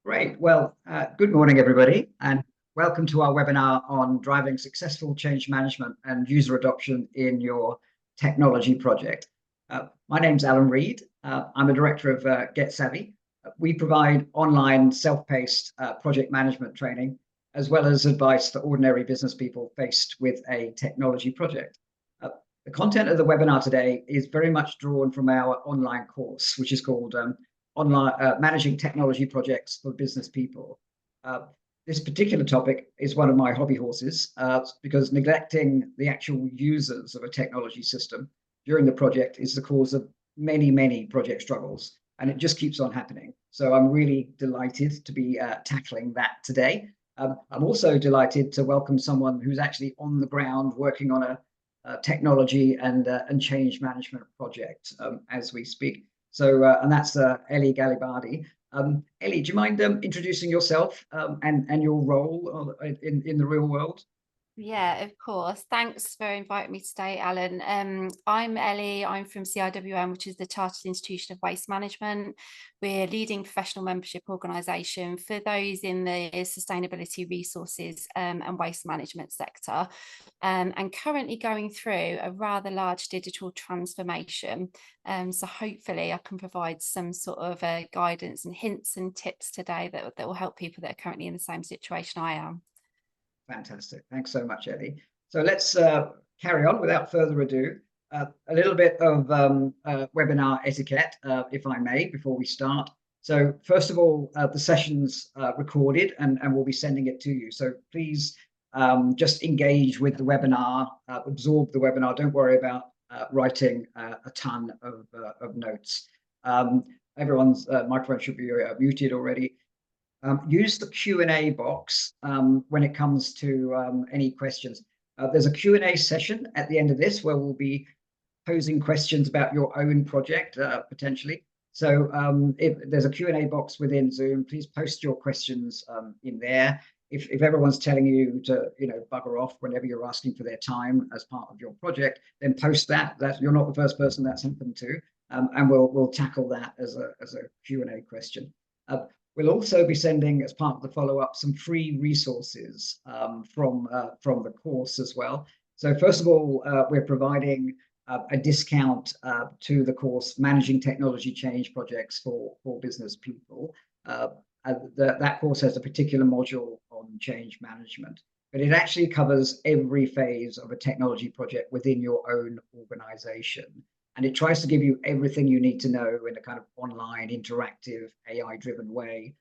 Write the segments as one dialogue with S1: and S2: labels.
S1: Great. Well, good morning, everybody, and welcome to our webinar on driving successful change management and user adoption in your technology project. My name's Alan Reed. I'm a director of GetSavvy. We provide online self-paced project management training, as well as advice for ordinary business people faced with a technology project. The content of the webinar today is very much drawn from our online course, which is called online managing technology projects for business people. This particular topic is one of my hobby horses because neglecting the actual users of a technology system during the project is the cause of many project struggles, and it just keeps on happening. So I'm really delighted to be tackling that today. I'm also delighted to welcome someone who's actually on the ground working on a technology and change management project as we speak. So, and that's Ellie Galibardi. Ellie, do you mind introducing yourself and your role in the real world?
S2: Yeah, of course. Thanks for inviting me today, Alan. I'm Ellie. I'm from CIWM, which is the Chartered Institution of Waste Management. We're a leading professional membership organisation for those in the sustainability resources and waste management sector, and currently going through a rather large digital transformation. So hopefully I can provide some sort of guidance and hints and tips today that will help people that are currently in the same situation I am.
S1: Fantastic. Thanks so much, Ellie. So let's carry on without further ado. A little bit of webinar etiquette, if I may, before we start. So first of all, the session's recorded and we'll be sending it to you. So please just engage with the webinar, absorb the webinar. Don't worry about writing a ton of notes. Everyone's microphone should be muted already. Use the Q&A box when it comes to any questions. There's a Q&A session at the end of this where we'll be posing questions about your own project, potentially. So if there's a Q&A box within Zoom, please post your questions in there. If everyone's telling you to, bugger off whenever you're asking for their time as part of your project, then post that. You're not the first person that's happened to, and we'll tackle that as a Q&A question. We'll also be sending, as part of the follow-up, some free resources from the course as well. So first of all, we're providing a discount to the course Managing Technology Change Projects for Business People. That course has a particular module on change management, but it actually covers every phase of a technology project within your own organization. And it tries to give you everything you need to know in a kind of online, interactive, AI-driven way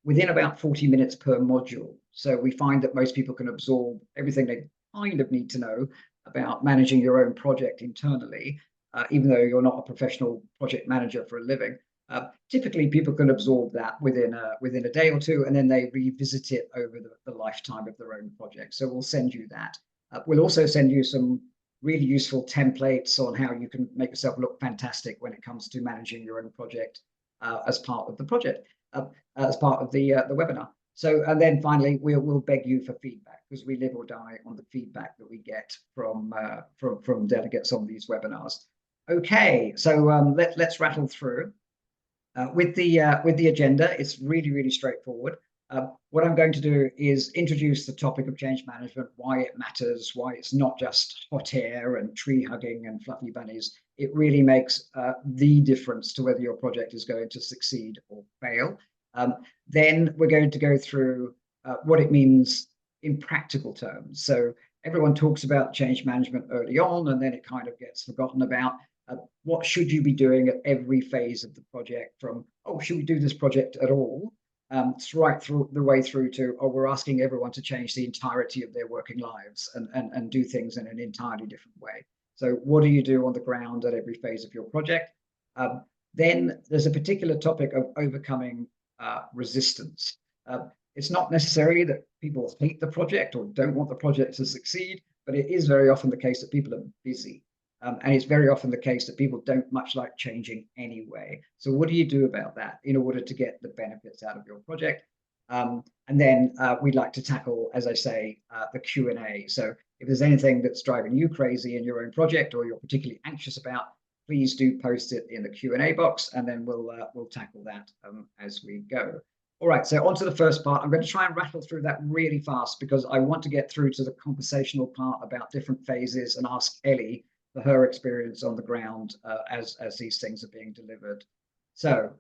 S1: within about 40 minutes per module. So we find that most people can absorb everything they kind of need to know about managing your own project internally, even though you're not a professional project manager for a living. Typically, people can absorb that within a day or two, and then they revisit it over the lifetime of their own project. So we'll send you that. We'll also send you some really useful templates on how you can make yourself look fantastic when it comes to managing your own project as part of the project, as part of the webinar. So, and then finally, we'll beg you for feedback because we live or die on the feedback that we get from delegates on these webinars. Okay, so let's rattle through. With the agenda, it's really straightforward. What I'm going to do is introduce the topic of change management, why it matters, why it's not just hot air and tree hugging and fluffy bunnies. It really makes the difference to whether your project is going to succeed or fail. Then we're going to go through what it means in practical terms. So everyone talks about change management early on, and then it kind of gets forgotten about. What should you be doing at every phase of the project, from, oh, should we do this project at all? Right through the way through to, oh, we're asking everyone to change the entirety of their working lives and do things in an entirely different way. So what do you do on the ground at every phase of your project? Then there's a particular topic of overcoming resistance. It's not necessarily that people hate the project or don't want the project to succeed, but it is very often the case that people are busy. And it's very often the case that people don't much like changing anyway. So what do you do about that in order to get the benefits out of your project? And then we'd like to tackle, as I say, the Q&A. So if there's anything that's driving you crazy in your own project or you're particularly anxious about, please do post it in the Q&A box, and then we'll tackle that as we go. All right, so on to the first part. I'm going to try and rattle through that really fast because I want to get through to the conversational part about different phases and ask Ellie for her experience on the ground as these things are being delivered. So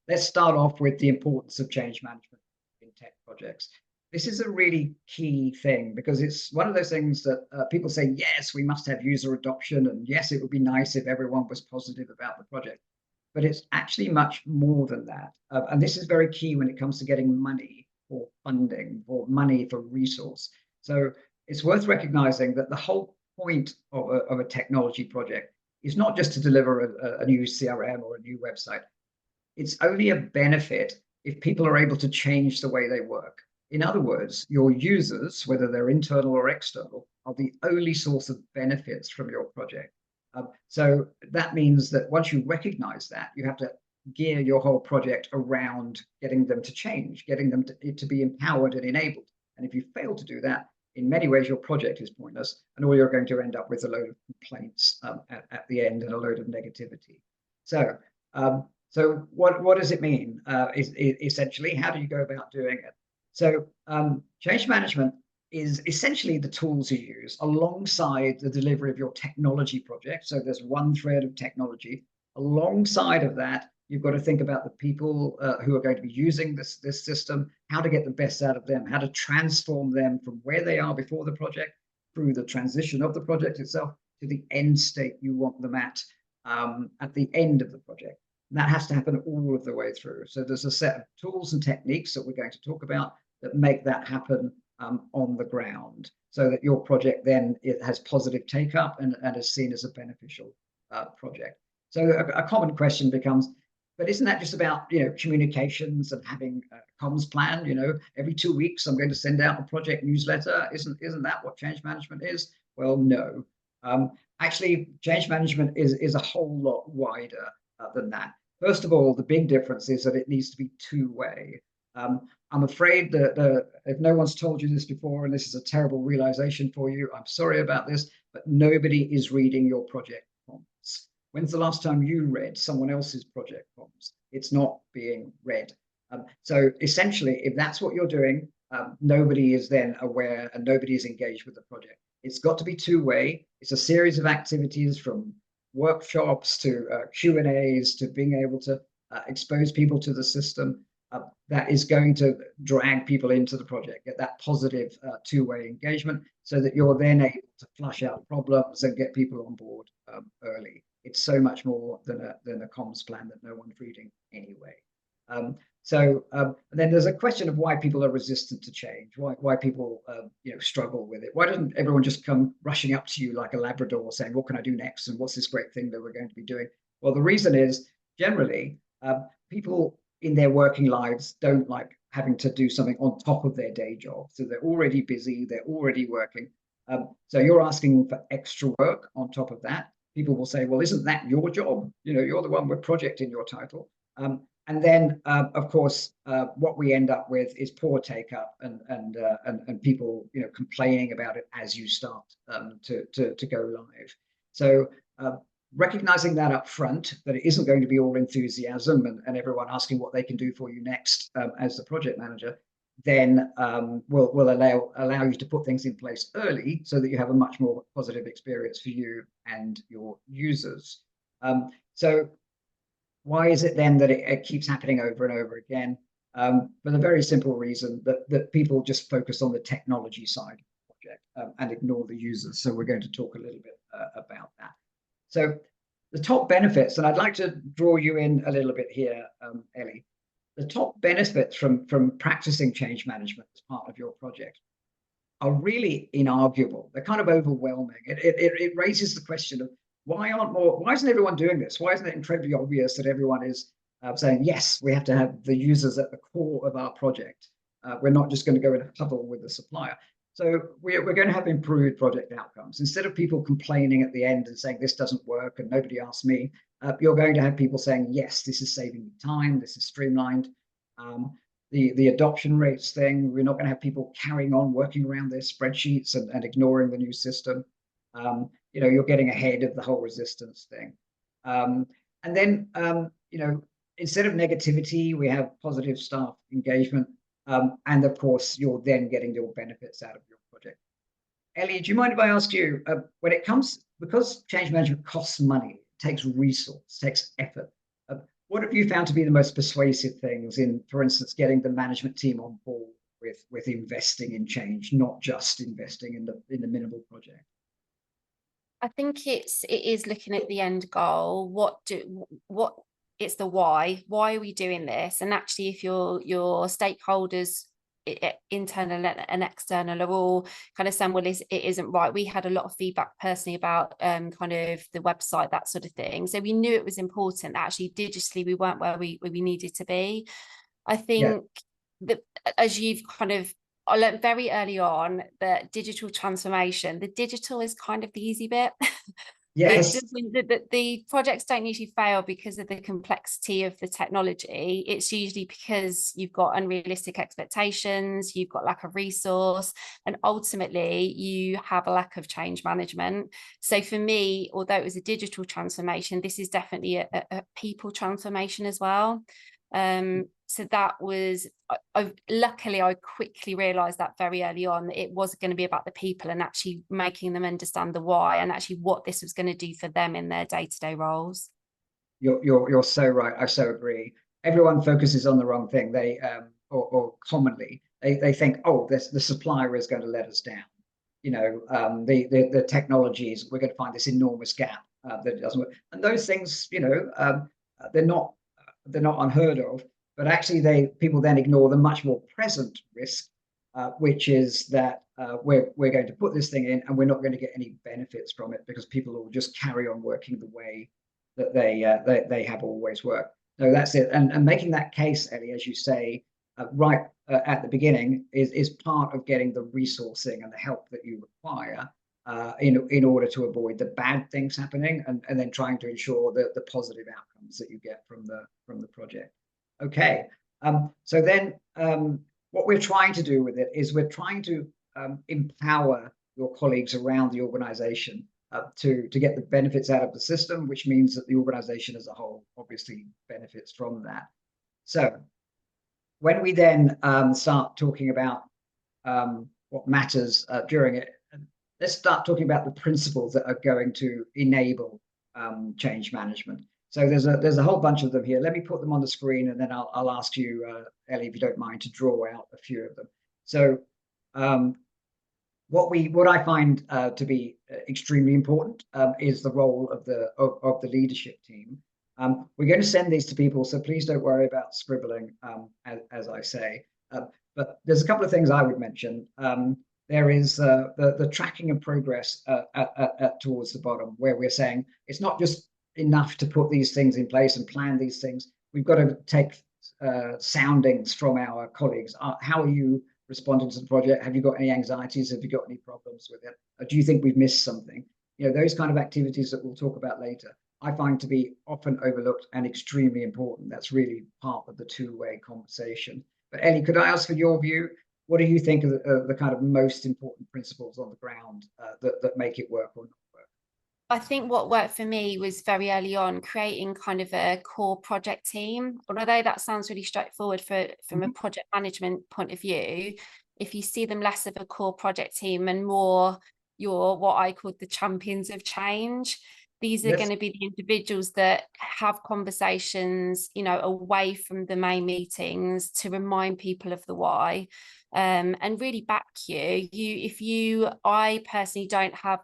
S1: let's start off with the importance of change management in tech projects. This is a really key thing because it's one of those things that people say, yes, we must have user adoption, and yes, it would be nice if everyone was positive about the project. But it's actually much more than that. And this is very key when it comes to getting money or funding or money for resource. So it's worth recognizing that the whole point of a technology project is not just to deliver a new CRM or a new website. It's only a benefit if people are able to change the way they work. In other words, your users, whether they're internal or external, are the only source of benefits from your project. So that means that once you recognize that, you have to gear your whole project around getting them to change, getting them to be empowered and enabled. And if you fail to do that, in many ways, your project is pointless, and all you're going to end up with a load of complaints at the end and a load of negativity. So, so what does it mean? Essentially, how do you go about doing it? So change management is essentially the tools you use alongside the delivery of your technology project. So there's one thread of technology. Alongside of that, you've got to think about the people who are going to be using this system, how to get the best out of them, how to transform them from where they are before the project through the transition of the project itself to the end state you want them at the end of the project. And that has to happen all of the way through. So there's a set of tools and techniques that we're going to talk about that make that happen on the ground, so that your project then it has positive take up and is seen as a beneficial project. So a common question becomes, but isn't that just about communications and having a comms plan? Every 2 weeks I'm going to send out a project newsletter. Isn't that what change management is? Well, no. Actually, change management is a whole lot wider than that. First of all, the big difference is that it needs to be two-way. I'm afraid that if no one's told you this before, and this is a terrible realization for you, I'm sorry about this, but nobody is reading your project comms. When's the last time you read someone else's project comms? It's not being read. So essentially, if that's what you're doing, nobody is then aware and nobody is engaged with the project. It's got to be two-way. It's a series of activities from workshops to Q&As to being able to expose people to the system. That is going to drag people into the project, get that positive two-way engagement so that you're then able to flush out problems and get people on board early. It's so much more than a comms plan that no one's reading anyway. And then there's a question of why people are resistant to change, why people struggle with it. Why doesn't everyone just come rushing up to you like a Labrador saying, what can I do next? And what's this great thing that we're going to be doing? Well, the reason is generally people in their working lives don't like having to do something on top of their day job. So they're already busy, they're already working. So you're asking for extra work on top of that. People will say, well, isn't that your job? You're the one with project in your title. And then, of course, what we end up with is poor take up and people, complaining about it as you start to go live. So recognizing that up front, that it isn't going to be all enthusiasm and everyone asking what they can do for you next as the project manager, then will allow you to put things in place early so that you have a much more positive experience for you and your users. So why is it then that it keeps happening over and over again? For the very simple reason that people just focus on the technology side of the project and ignore the users. So we're going to talk a little bit about that. So the top benefits, and I'd like to draw you in a little bit here, Ellie. The top benefits from practicing change management as part of your project are really inarguable. They're kind of overwhelming. It raises the question of why isn't everyone doing this? Why isn't it incredibly obvious that everyone is saying, yes, we have to have the users at the core of our project. We're not just going to go in a huddle with the supplier. So we're going to have improved project outcomes. Instead of people complaining at the end and saying this doesn't work and nobody asked me, you're going to have people saying, yes, this is saving me time, this is streamlined. The adoption rates thing, we're not going to have people carrying on working around their spreadsheets and ignoring the new system. You're getting ahead of the whole resistance thing. And then, instead of negativity, we have positive staff engagement. And of course, you're then getting your benefits out of your project. Ellie, do you mind if I ask you, when it comes, because change management costs money, takes resource, takes effort, what have you found to be the most persuasive things in, for instance, getting the management team on board with investing in change, not just investing in the minimal project?
S2: I think it is looking at the end goal. What it's the why. Why are we doing this? And actually, if your stakeholders, internal and external, are all kind of saying, well, it isn't right. We had a lot of feedback personally about kind of the website, that sort of thing. So we knew it was important that actually digitally we weren't where we needed to be. I think that, as you've kind of, I learned very early on that digital transformation, the digital is kind of the easy bit.
S1: Yes.
S2: The projects don't usually fail because of the complexity of the technology. It's usually because you've got unrealistic expectations, you've got lack of resource, and ultimately you have a lack of change management. So for me, although it was a digital transformation, this is definitely a people transformation as well. So that was, luckily I quickly realized that very early on, that it was going to be about the people and actually making them understand the why and actually what this was going to do for them in their day-to-day roles.
S1: You're so right. I so agree. Everyone focuses on the wrong thing. They or commonly they think, oh, the supplier is going to let us down. You know, the technologies, we're going to find this enormous gap that it doesn't work. And those things, you know, they're not unheard of. But actually, people then ignore the much more present risk, which is that we're going to put this thing in and we're not going to get any benefits from it because people will just carry on working the way that they have always worked. So that's it. And making that case, Ellie, as you say, right at the beginning, is part of getting the resourcing and the help that you require in order to avoid the bad things happening, and then trying to ensure the positive outcomes that you get from the project. Okay, so then what we're trying to do with it is we're trying to empower your colleagues around the organization to get the benefits out of the system, which means that the organization as a whole obviously benefits from that. So when we then start talking about what matters during it, let's start talking about the principles that are going to enable change management. So there's a whole bunch of them here. Let me put them on the screen, and then I'll ask you, Ellie, if you don't mind, to draw out a few of them. So what I find to be extremely important is the role of the leadership team. We're going to send these to people, so please don't worry about scribbling, as I say. But there's a couple of things I would mention. There is the tracking of progress towards the bottom, where we're saying it's not just enough to put these things in place and plan these things. We've got to take soundings from our colleagues. How are you responding to the project? Have you got any anxieties? Have you got any problems with it? Do you think we've missed something? You know, those kind of activities that we'll talk about later, I find to be often overlooked and extremely important. That's really part of the two-way conversation. But Ellie, could I ask for your view? What do you think are the kind of most important principles on the ground that make it work or not work?
S2: I think what worked for me was very early on creating kind of a core project team. Although that sounds really straightforward from a project management point of view, if you see them less of a core project team and more your what I call the champions of change, these are going to be the individuals that have conversations, you know, away from the main meetings to remind people of the why, and really back you. I personally don't have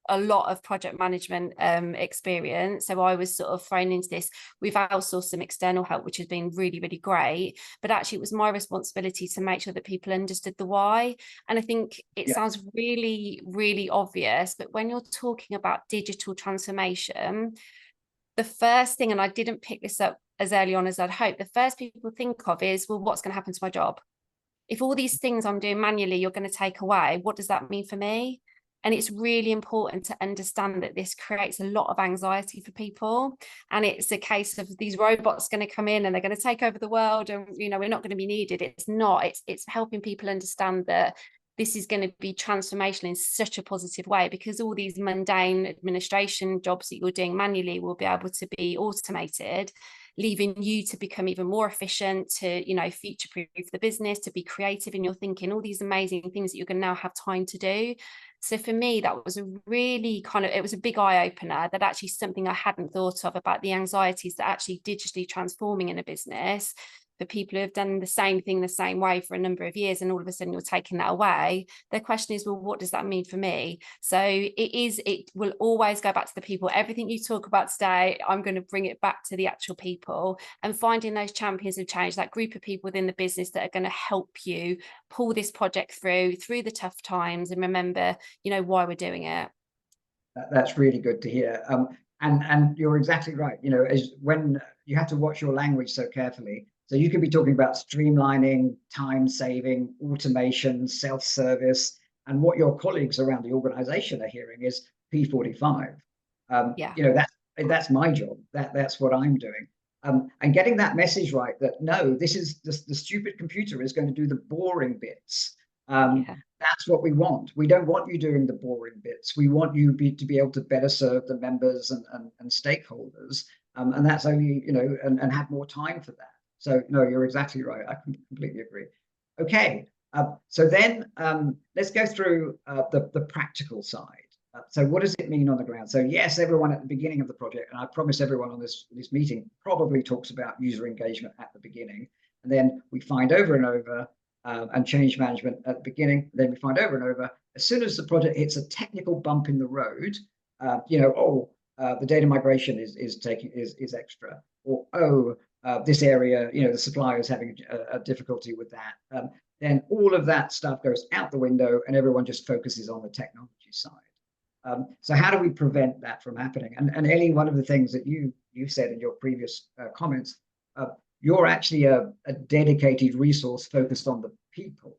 S2: a lot of project management experience, so I was sort of thrown into this. We've outsourced some external help, which has been really, really great, but actually it was my responsibility to make sure that people understood the why. And I think it sounds really, really obvious, but when you're talking about digital transformation, the first thing, and I didn't pick this up as early on as I'd hoped, the first people think of is, well, what's going to happen to my job? If all these things I'm doing manually you're going to take away, what does that mean for me? And it's really important to understand that this creates a lot of anxiety for people. And it's a case of these robots going to come in and they're going to take over the world and, you know, we're not going to be needed. It's not. It's helping people understand that this is going to be transformational in such a positive way, because all these mundane administration jobs that you're doing manually will be able to be automated, leaving you to become even more efficient, to, you know, future-proof the business, to be creative in your thinking, all these amazing things that you're going to now have time to do. So for me, that was a really it was a big eye-opener, that actually something I hadn't thought of about the anxieties that actually digitally transforming in a business for people who have done the same thing the same way for a number of years, and all of a sudden you're taking that away. Their question is, well, what does that mean for me? So it will always go back to the people. Everything you talk about today, I'm going to bring it back to the actual people, and finding those champions of change, that group of people within the business that are going to help you pull this project through the tough times, and remember, you know, why we're doing it.
S1: That's really good to hear. And you're exactly right. You know, as when you have to watch your language so carefully. So you could be talking about streamlining, time saving, automation, self-service, and what your colleagues around the organization are hearing is P45.
S2: Yeah.
S1: You know, that's my job. That's what I'm doing. And getting that message right, that no, this is the stupid computer is going to do the boring bits.
S2: Yeah.
S1: That's what we want. We don't want you doing the boring bits. We want you to be able to better serve the members and stakeholders. And that's only, you know, and have more time for that. So no, you're exactly right. I completely agree. Okay, so then let's go through the practical side. So what does it mean on the ground? So yes, everyone at the beginning of the project, and I promise everyone on this meeting probably talks about user engagement at the beginning, and then we find over and over and change management at the beginning. Then we find over and over, as soon as the project hits a technical bump in the road, you know, the data migration is extra, or this area, you know, the supplier is having a difficulty with that. Then all of that stuff goes out the window, and everyone just focuses on the technology side. So how do we prevent that from happening? And Ellie, one of the things that you said in your previous comments, you're actually a dedicated resource focused on the people.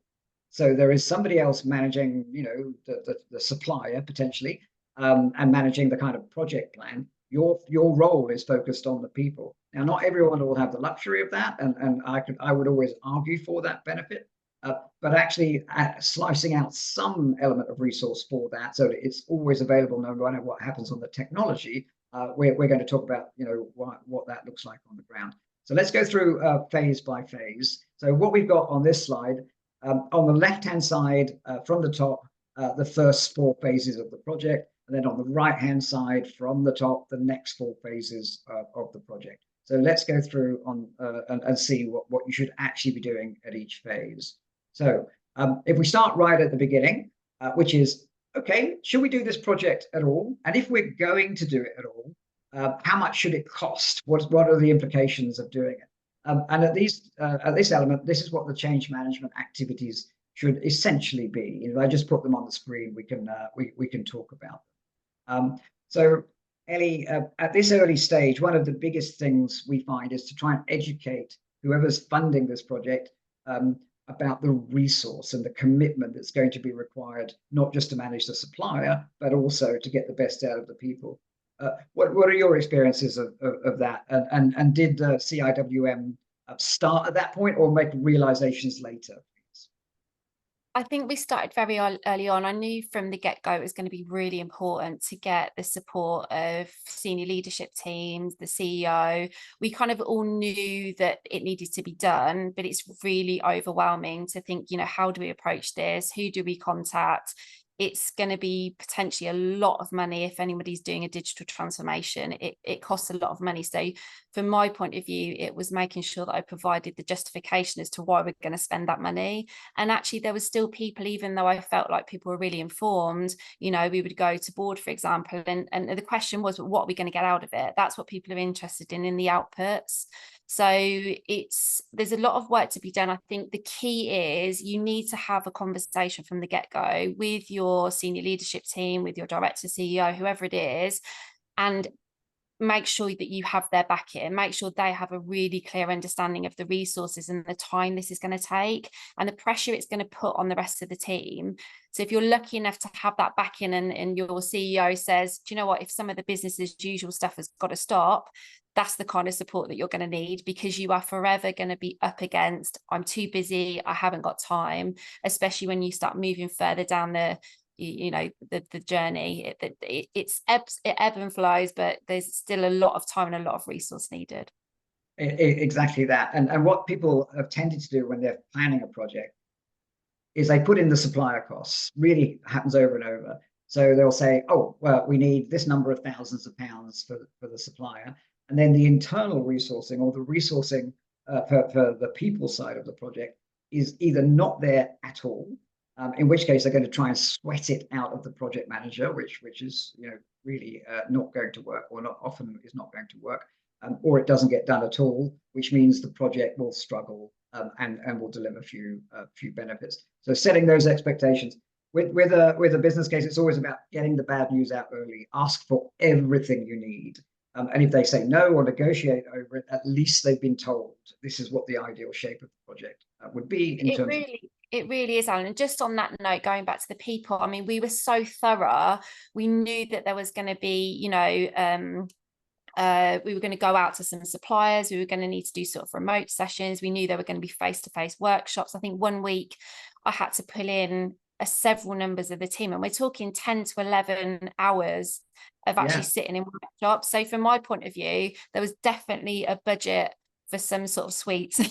S1: So there is somebody else managing, you know, the supplier potentially, and managing the kind of project plan. Your role is focused on the people. Now, not everyone will have the luxury of that, and I would always argue for that benefit. But actually slicing out some element of resource for that, so that it's always available no matter what happens on the technology. We're going to talk about, you know, what that looks like on the ground. So let's go through phase by phase. So what we've got on this slide, on the left-hand side from the top, the first 4 phases of the project, and then on the right-hand side from the top, the next 4 phases of the project. So let's go through and see what you should actually be doing at each phase. So if we start right at the beginning, which is, okay, should we do this project at all? And if we're going to do it at all, how much should it cost? What are the implications of doing it? And at this element, this is what the change management activities should essentially be. If I just put them on the screen, we can talk about them. So Ellie, at this early stage, one of the biggest things we find is to try and educate whoever's funding this project about the resource and the commitment that's going to be required, not just to manage the supplier, but also to get the best out of the people. What are your experiences of that? And did CIWM start at that point, or make realizations later?
S2: I think we started very early on. I knew from the get-go it was going to be really important to get the support of senior leadership teams, the CEO. We kind of all knew that it needed to be done, but it's really overwhelming to think, you know, how do we approach this? Who do we contact? It's going to be potentially a lot of money if anybody's doing a digital transformation. It costs a lot of money. So from my point of view, it was making sure that I provided the justification as to why we're going to spend that money. And actually, there was still people, even though I felt like people were really informed, you know, we would go to board, for example, and the question was, what are we going to get out of it? That's what people are interested in the outputs. So there's a lot of work to be done. I think the key is you need to have a conversation from the get-go with your senior leadership team, with your director, CEO, whoever it is, and make sure that you have their backing, make sure they have a really clear understanding of the resources and the time this is going to take and the pressure it's going to put on the rest of the team. So if you're lucky enough to have that backing and your CEO says, do you know what, if some of the business as usual stuff has got to stop, that's the kind of support that you're going to need, because you are forever going to be up against, I'm too busy, I haven't got time, especially when you start moving further down the the journey. It ebbs and flows, but there's still a lot of time and a lot of resource needed.
S1: Exactly that. And what people have tended to do when they're planning a project is they put in the supplier costs. Really happens over and over. So they'll say, oh, well, we need this number of thousands of pounds for the supplier. And then the internal resourcing or the resourcing for the people side of the project is either not there at all, in which case they're going to try and sweat it out of the project manager, which is really not going to work, or not often is not going to work, or it doesn't get done at all, which means the project will struggle and will deliver few benefits. So setting those expectations with a business case, it's always about getting the bad news out early. Ask for everything you need. And if they say no or negotiate over it, at least they've been told this is what the ideal shape of the project would be in terms of.
S2: It really is, Alan. And just on that note, going back to the people, I mean, we were so thorough. We knew that there was going to be, we were going to go out to some suppliers. We were going to need to do sort of remote sessions. We knew there were going to be face-to-face workshops. I think one week I had to pull in several numbers of the team, and we're talking 10 to 11 hours of actually sitting in workshops. So from my point of view, there was definitely a budget for some sort of sweets.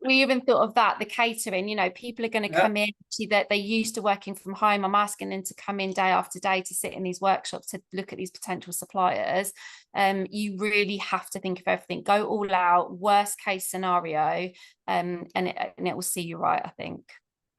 S2: We even thought of that, the catering, people are going to come in, see that they're used to working from home. I'm asking them to come in day after day to sit in these workshops to look at these potential suppliers. You really have to think of everything, go all out, worst case scenario, and it will see you right, I think.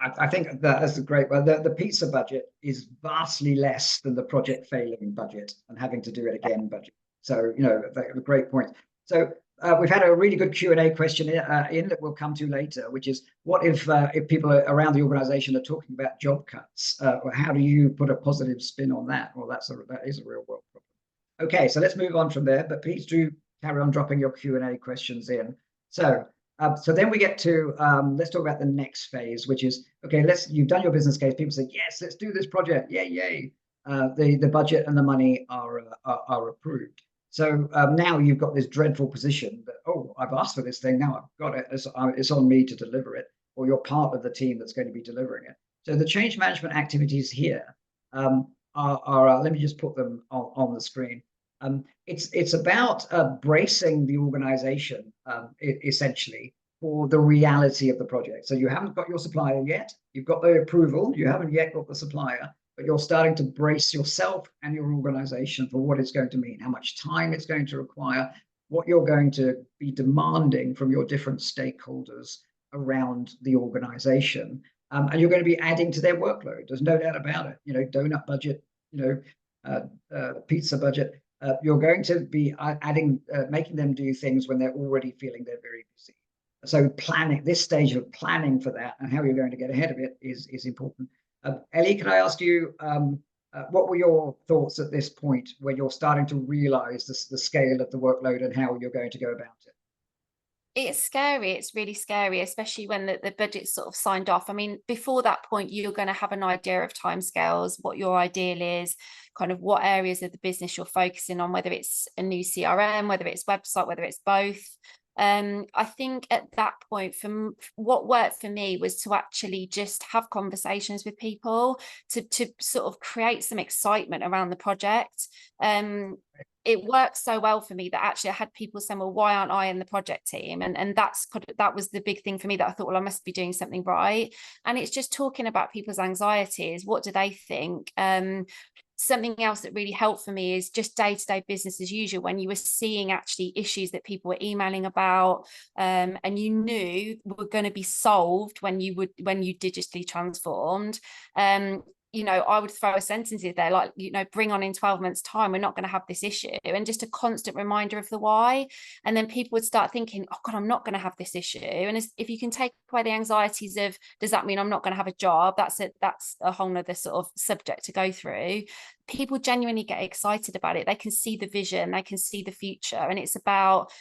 S1: I think that's a great one. The pizza budget is vastly less than the project failing budget and having to do it again budget. So, a great point. So we've had a really good Q&A question in that we'll come to later, which is, what if people around the organization are talking about job cuts? How do you put a positive spin on that? Well, that is a real world problem. Okay, so let's move on from there, but please do carry on dropping your Q&A questions in. So then we get to, let's talk about the next phase, which is, okay, you've done your business case. People say, yes, let's do this project. Yay, yay. The budget and the money are approved. So now you've got this dreadful position that, oh, I've asked for this thing, now I've got it, it's on me to deliver it, or you're part of the team that's going to be delivering it. So the change management activities here are let me just put them on the screen. It's about bracing the organization essentially for the reality of the project. So you haven't got your supplier yet, you've got the approval, you haven't yet got the supplier, but you're starting to brace yourself and your organization for what it's going to mean, how much time it's going to require, what you're going to be demanding from your different stakeholders around the organization. And you're going to be adding to their workload. There's no doubt about it. Donut budget, pizza budget. You're going to be adding, making them do things when they're already feeling they're very busy. So this stage of planning for that and how you're going to get ahead of it is important. Ellie, can I ask you, what were your thoughts at this point when you're starting to realize the scale of the workload and how you're going to go about it?
S2: It's scary. It's really scary, especially when the budget's sort of signed off. I mean, before that point, you're going to have an idea of timescales, what your ideal is, kind of what areas of the business you're focusing on, whether it's a new CRM, whether it's website, whether it's both. I think at that point, what worked for me was to actually just have conversations with people to sort of create some excitement around the project. It worked so well for me that actually I had people saying, well, why aren't I in the project team? And that was the big thing for me, that I thought, well, I must be doing something right. And it's just talking about people's anxieties. What do they think? Something else that really helped for me is just day-to-day business as usual, when you were seeing actually issues that people were emailing about, and you knew were going to be solved when you digitally transformed. you know, I would throw a sentence in there like, you know, bring on in 12 months time, we're not going to have this issue, and just a constant reminder of the why. And then people would start thinking, oh God, I'm not going to have this issue. And if you can take away the anxieties of, does that mean I'm not going to have a job? That's a whole nother sort of subject to go through. People genuinely get excited about it. They can see the vision, they can see the future. And it's about,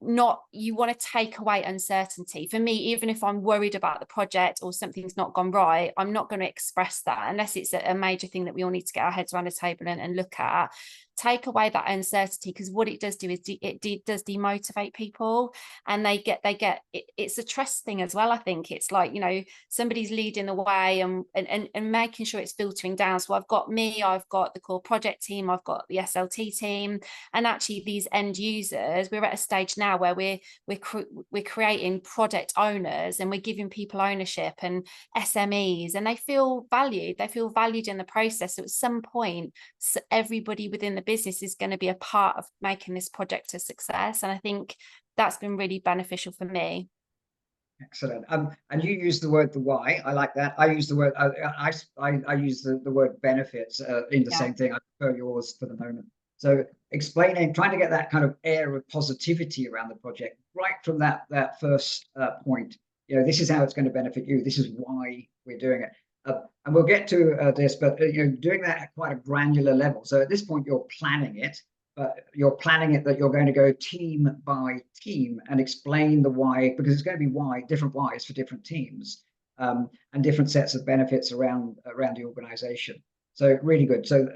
S2: not, you want to take away uncertainty. For me, even if I'm worried about the project or something's not gone right, I'm not going to express that unless it's a major thing that we all need to get our heads around the table and look at. Take away that uncertainty, because what it does do is it does demotivate people, and it's a trust thing as well. I think it's like, you know, somebody's leading the way and making sure it's filtering down. So I've got the core project team, I've got the SLT team, and actually these end users, we're at a stage now where we're creating product owners, and we're giving people ownership and SMEs, and they feel valued in the process. So at some point, everybody within the business is going to be a part of making this project a success, and I think that's been really beneficial for me.
S1: Excellent. And you use the word the why. I like that. I use the word I use the word benefits in the same thing. I prefer yours for the moment. So explaining, trying to get that kind of air of positivity around the project right from that first point. You know, this is how it's going to benefit you. This is why we're doing it. And we'll get to this, but you know, doing that at quite a granular level. So at this point, you're planning it. But you're planning it that you're going to go team by team and explain the why, because it's going to be different whys for different teams, and different sets of benefits around the organization. So really good. So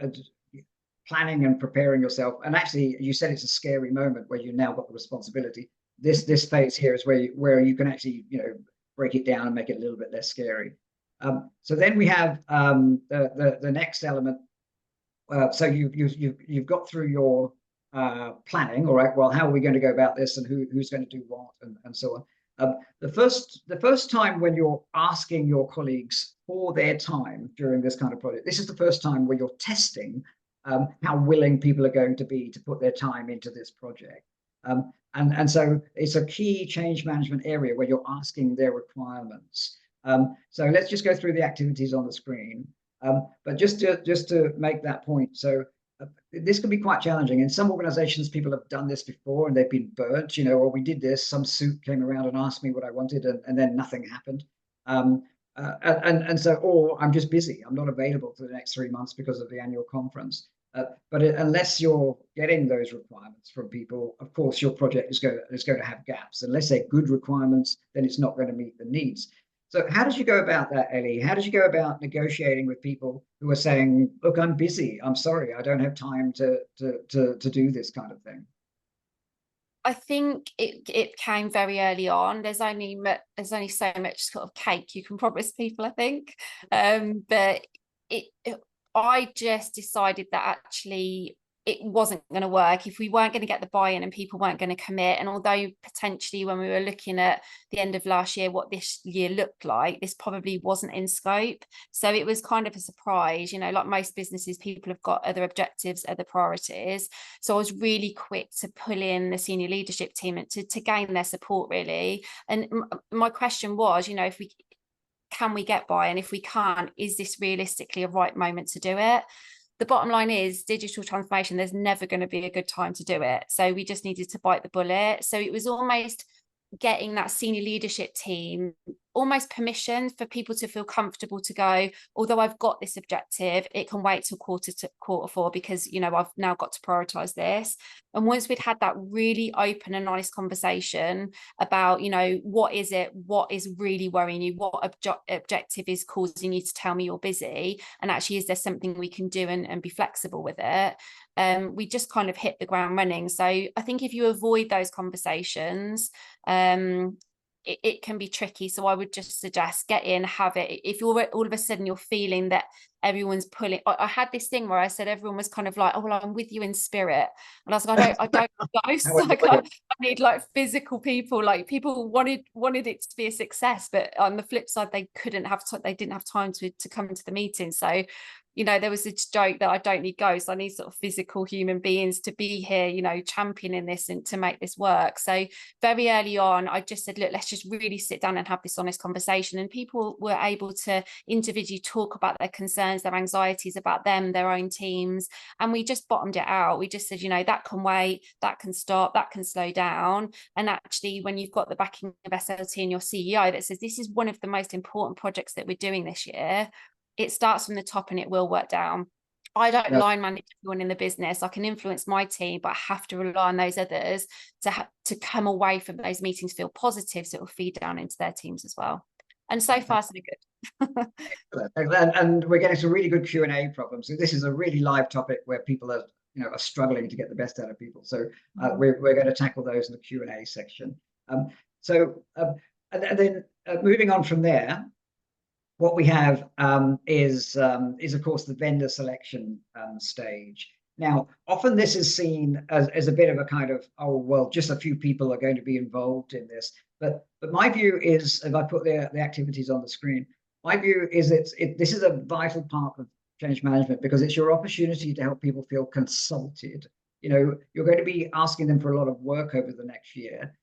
S1: planning and preparing yourself. And actually, you said it's a scary moment where you now got the responsibility. This phase here is where you can actually, you know, break it down and make it a little bit less scary. So then we have the next element. So you've got through your planning. All right, well, how are we going to go about this, and who's going to do what, and so on. The first time when you're asking your colleagues for their time during this kind of project, this is the first time where you're testing how willing people are going to be to put their time into this project. And so it's a key change management area where you're asking their requirements. So let's just go through the activities on the screen. But just to make that point, so this can be quite challenging. In some organizations, people have done this before and they've been burnt, you know, or we did this, some suit came around and asked me what I wanted, and then nothing happened. And so, or I'm just busy, I'm not available for the next 3 months because of the annual conference. But unless you're getting those requirements from people, of course, your project is going to have gaps. Unless they're good requirements, then it's not going to meet the needs. So how did you go about that, Ellie? How did you go about negotiating with people who are saying, look, I'm busy, I'm sorry, I don't have time to do this kind of thing?
S2: I think it came very early on. There's only so much sort of cake you can promise people, I think. But I just decided that actually it wasn't going to work if we weren't going to get the buy-in and people weren't going to commit. And although potentially when we were looking at the end of last year what this year looked like, this probably wasn't in scope. So it was kind of a surprise, you know, like most businesses, people have got other objectives, other priorities. So I was really quick to pull in the senior leadership team and to gain their support, really. And my question was, you know, can we get by? And if we can't, is this realistically a right moment to do it? The bottom line is digital transformation, there's never going to be a good time to do it. So we just needed to bite the bullet. So it was almost getting that senior leadership team almost permission for people to feel comfortable to go, although I've got this objective, it can wait till quarter four because, you know, I've now got to prioritize this. And once we'd had that really open and honest conversation about, you know, what is really worrying you, what objective is causing you to tell me you're busy, and actually is there something we can do and be flexible with it, we just kind of hit the ground running. So I think if you avoid those conversations, it can be tricky. So I would just suggest get in, have it. If you're all of a sudden you're feeling that everyone's pulling, I had this thing where I said everyone was kind of like, oh well, I'm with you in spirit, and I was like, I don't ghosts. Like, I need like physical people. Like people wanted it to be a success, but on the flip side, they didn't have time to come to the meeting. So you know, there was this joke that I don't need ghosts, I need sort of physical human beings to be here, you know, championing this and to make this work. So very early on, I just said, look, let's just really sit down and have this honest conversation. And people were able to individually talk about their concerns, their anxieties about them, their own teams. And we just bottomed it out. We just said, you know, that can wait, that can stop, that can slow down. And actually, when you've got the backing of SLT and your CEO that says this is one of the most important projects that we're doing this year, it starts from the top and it will work down. I don't line manage everyone in the business. I can influence my team, but I have to rely on those others to come away from those meetings, feel positive, so it will feed down into their teams as well. And so far, so good.
S1: Excellent. And we're getting some really good Q&A problems. So this is a really live topic where people are, you know, are struggling to get the best out of people. So we're going to tackle those in the Q&A section. And then moving on from there, what we have is of course the vendor selection stage. Now, often this is seen as a bit of a kind of, oh, well, just a few people are going to be involved in this. But my view is, if I put the activities on the screen, my view is this is a vital part of change management because it's your opportunity to help people feel consulted. You know, you're going to be asking them for a lot of work over the next year.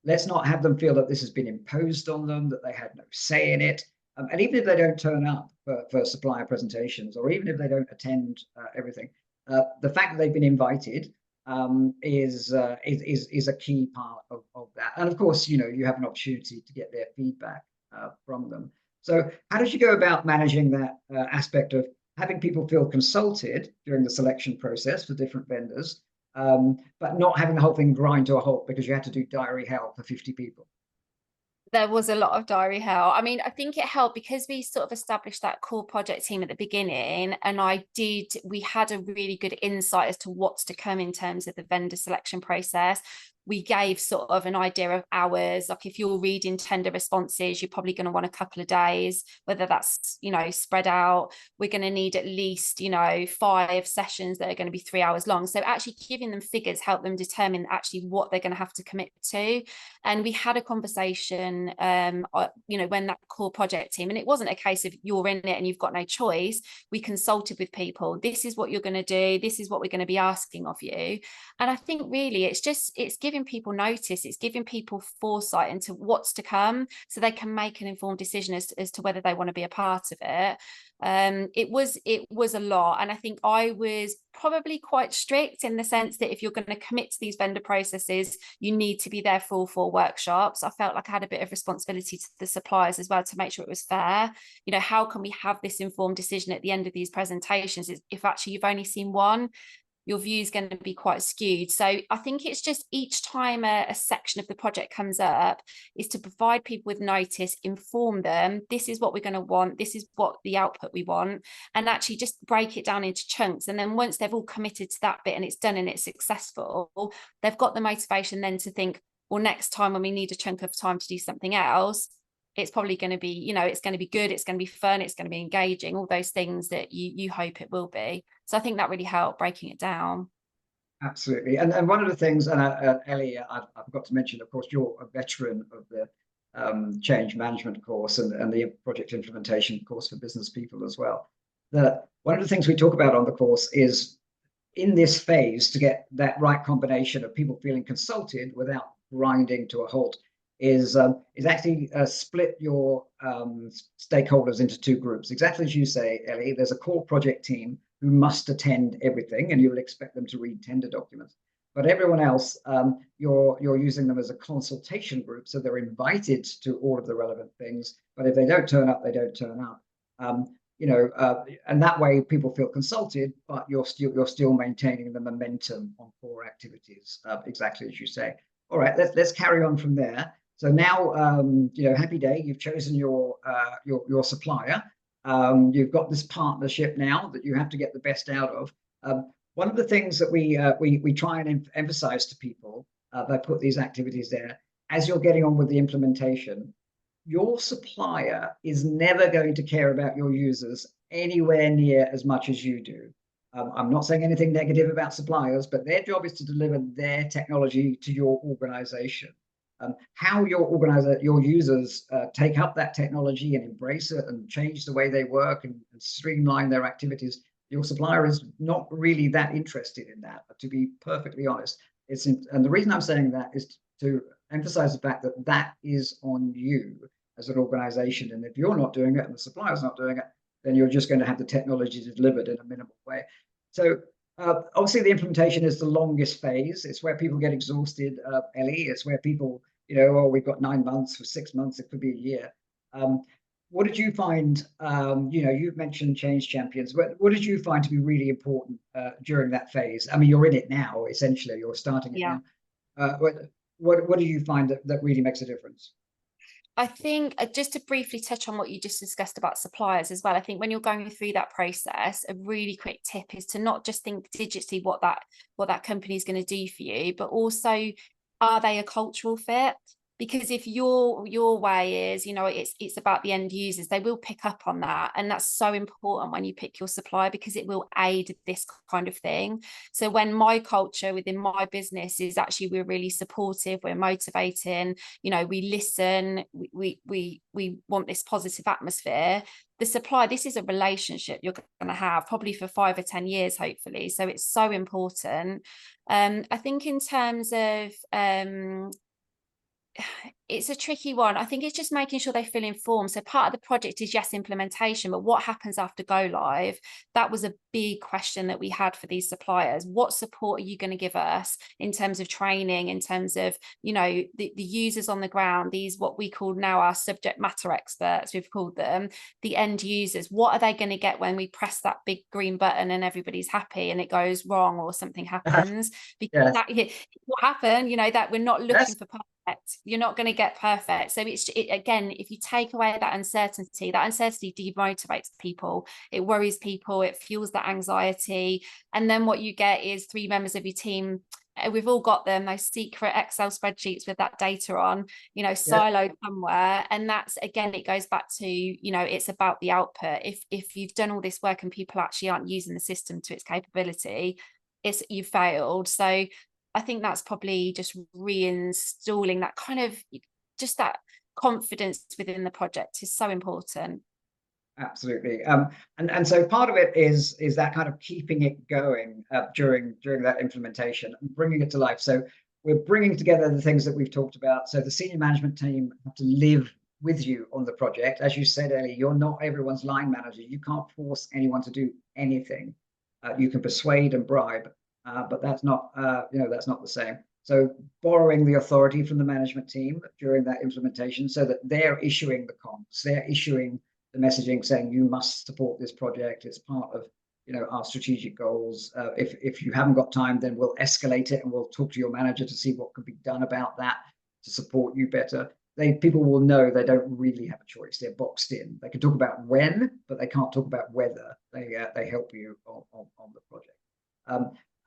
S1: Let's not have them feel that this has been imposed on them, that they had no say in it. And even if they don't turn up for supplier presentations, or even if they don't attend everything, the fact that they've been invited is a key part of that. And of course, you know, you have an opportunity to get their feedback from them. So how did you go about managing that aspect of having people feel consulted during the selection process for different vendors, but not having the whole thing grind to a halt because you had to do diary hell for 50 people?
S2: There was a lot of diary hell. I mean, I think it helped because we sort of established that core project team at the beginning, and we had a really good insight as to what's to come in terms of the vendor selection process. We gave sort of an idea of hours. Like if you're reading tender responses, you're probably going to want a couple of days, whether that's, you know, spread out. We're going to need at least, you know, 5 sessions that are going to be 3 hours long. So actually giving them figures help them determine actually what they're going to have to commit to. And we had a conversation, you know, when that core project team, and it wasn't a case of you're in it and you've got no choice. We consulted with people. This is what you're going to do. This is what we're going to be asking of you. And I think really it's giving people notice, it's giving people foresight into what's to come so they can make an informed decision as to whether they want to be a part of it. It was a lot, and I think I was probably quite strict in the sense that if you're going to commit to these vendor processes, you need to be there for all 4 workshops. I felt like I had a bit of responsibility to the suppliers as well to make sure it was fair. You know, how can we have this informed decision at the end of these presentations if actually you've only seen one? Your view is going to be quite skewed. So I think it's just each time a section of the project comes up is to provide people with notice, inform them, this is what we're going to want, this is what the output we want, and actually just break it down into chunks. And then once they've all committed to that bit and it's done and it's successful, they've got the motivation then to think, well, next time when we need a chunk of time to do something else, it's probably going to be, you know, it's going to be good, it's going to be fun, it's going to be engaging, all those things that you hope it will be. So I think that really helped breaking it down.
S1: Absolutely. And one of the things, and Ellie, I forgot to mention, of course, you're a veteran of the change management course and the project implementation course for business people as well. One of the things we talk about on the course is in this phase to get that right combination of people feeling consulted without grinding to a halt is actually split your stakeholders into 2 groups. Exactly as you say, Ellie, there's a core project team who must attend everything, and you'll expect them to read tender documents. But everyone else, you're using them as a consultation group, so they're invited to all of the relevant things. But if they don't turn up, they don't turn up. You know, and that way people feel consulted, but you're still maintaining the momentum on core activities, exactly as you say. All right, let's carry on from there. So now, you know, happy day, you've chosen your supplier. You've got this partnership now that you have to get the best out of. One of the things that we try and emphasize to people, I put these activities there, as you're getting on with the implementation, your supplier is never going to care about your users anywhere near as much as you do. I'm not saying anything negative about suppliers, but their job is to deliver their technology to your organization. how your users take up that technology and embrace it and change the way they work and streamline their activities. Your supplier is not really that interested in that, to be perfectly honest. And the reason I'm saying that is to emphasize the fact that that is on you as an organization. And if you're not doing it and the supplier's not doing it, then you're just going to have the technology delivered in a minimal way. So obviously the implementation is the longest phase. It's where people get exhausted, Ellie. It's where people, oh, we've got 9 months, for 6 months, it could be a year. What did you find? You've mentioned change champions. What did you find to be really important during that phase? I mean, you're in it now, essentially. You're starting it now. What do you find that really makes a difference?
S2: I think just to briefly touch on what you just discussed about suppliers as well, I think when you're going through that process, a really quick tip is to not just think digitally what that company is going to do for you, but also, are they a cultural fit? Because if your way is, it's about the end users, they will pick up on that. And that's so important when you pick your supplier, because it will aid this kind of thing. So when my culture within my business is actually, we're really supportive, we're motivating, we listen, we want this positive atmosphere. The supply, this is a relationship you're going to have probably for 5 or 10 years, hopefully. So it's so important. I think in terms of, it's a tricky one. I think it's just making sure they feel informed. So part of the project is, yes, implementation, but what happens after go live? That was a big question that we had for these suppliers. What support are you going to give us in terms of training, in terms of, the users on the ground, these, what we call now our subject matter experts, we've called them, the end users. What are they going to get when we press that big green button and everybody's happy and it goes wrong or something happens? Because what happened, that we're not looking for perfect. You're not going to get perfect. So again, if you take away that uncertainty demotivates people, it worries people, it fuels that anxiety. And then what you get is 3 members of your team, we've all got them, those secret Excel spreadsheets with that data on, siloed somewhere. And that's, again, it goes back to, it's about the output. If you've done all this work and people actually aren't using the system to its capability, you've failed. So I think that's probably just reinstalling that kind of, just that confidence within the project is so important.
S1: Absolutely. And so part of it is that kind of keeping it going during that implementation and bringing it to life. So we're bringing together the things that we've talked about. So the senior management team have to live with you on the project. As you said, Ellie, you're not everyone's line manager. You can't force anyone to do anything. You can persuade and bribe, but that's not the same. So borrowing the authority from the management team during that implementation, so that they're issuing the comms, they're issuing the messaging saying you must support this project. It's part of our strategic goals. If you haven't got time, then we'll escalate it and we'll talk to your manager to see what can be done about that to support you better. People will know they don't really have a choice. They're boxed in. They can talk about when, but they can't talk about whether they help you on the project.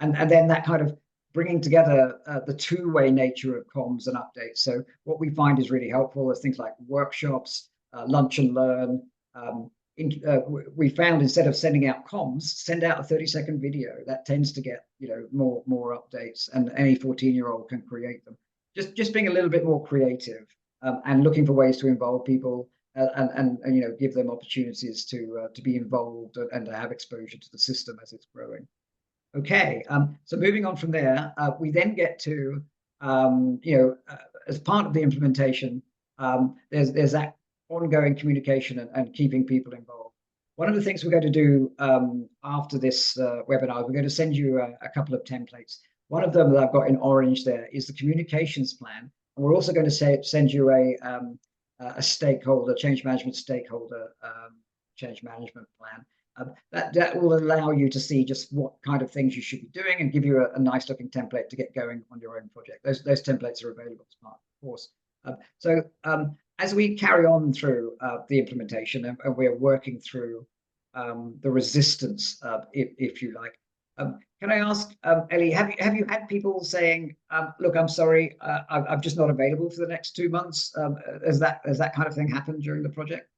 S1: And then that kind of bringing together the two-way nature of comms and updates. So what we find is really helpful is things like workshops, lunch and learn. We found, instead of sending out comms, send out a 30-second video. That tends to get more updates, and any 14-year-old can create them. Just being a little bit more creative and looking for ways to involve people and give them opportunities to be involved and to have exposure to the system as it's growing. Okay, so moving on from there, we then get to as part of the implementation, there's that ongoing communication and keeping people involved. One of the things we're going to do after this webinar, we're going to send you a couple of templates. One of them that I've got in orange there is the communications plan. And we're also going to send you a change management stakeholder change management plan. That will allow you to see just what kind of things you should be doing and give you a nice looking template to get going on your own project. Those templates are available as part of the course. So as we carry on through the implementation and we're working through the resistance, if you like, can I ask, Ellie, have you had people saying, look, I'm sorry, I'm just not available for the next 2 months? Has that kind of thing happened during the project?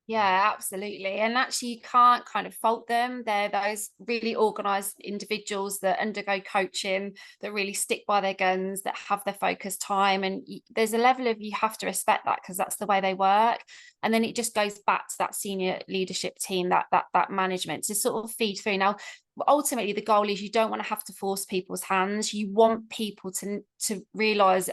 S2: Yeah, absolutely. And actually, you can't kind of fault them. They're those really organized individuals that undergo coaching, that really stick by their guns, that have their focus time. And there's a level of, you have to respect that because that's the way they work. And then it just goes back to that senior leadership team, that management to sort of feed through. Now, ultimately, the goal is you don't want to have to force people's hands. You want people to realize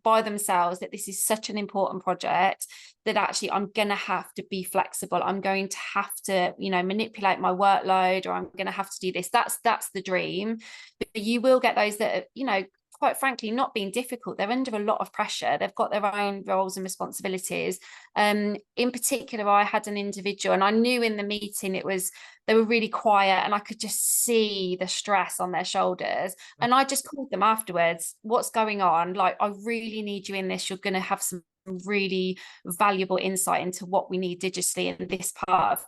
S2: by themselves that this is such an important project that actually I'm going to have to be flexible. I'm going to have to, manipulate my workload, or I'm going to have to do this. That's the dream. But you will get those that are, quite frankly, not being difficult. They're under a lot of pressure. They've got their own roles and responsibilities. In particular, I had an individual, and I knew in the meeting they were really quiet, and I could just see the stress on their shoulders. And I just called them afterwards. What's going on? Like, I really need you in this. You're going to have some really valuable insight into what we need digitally in this part of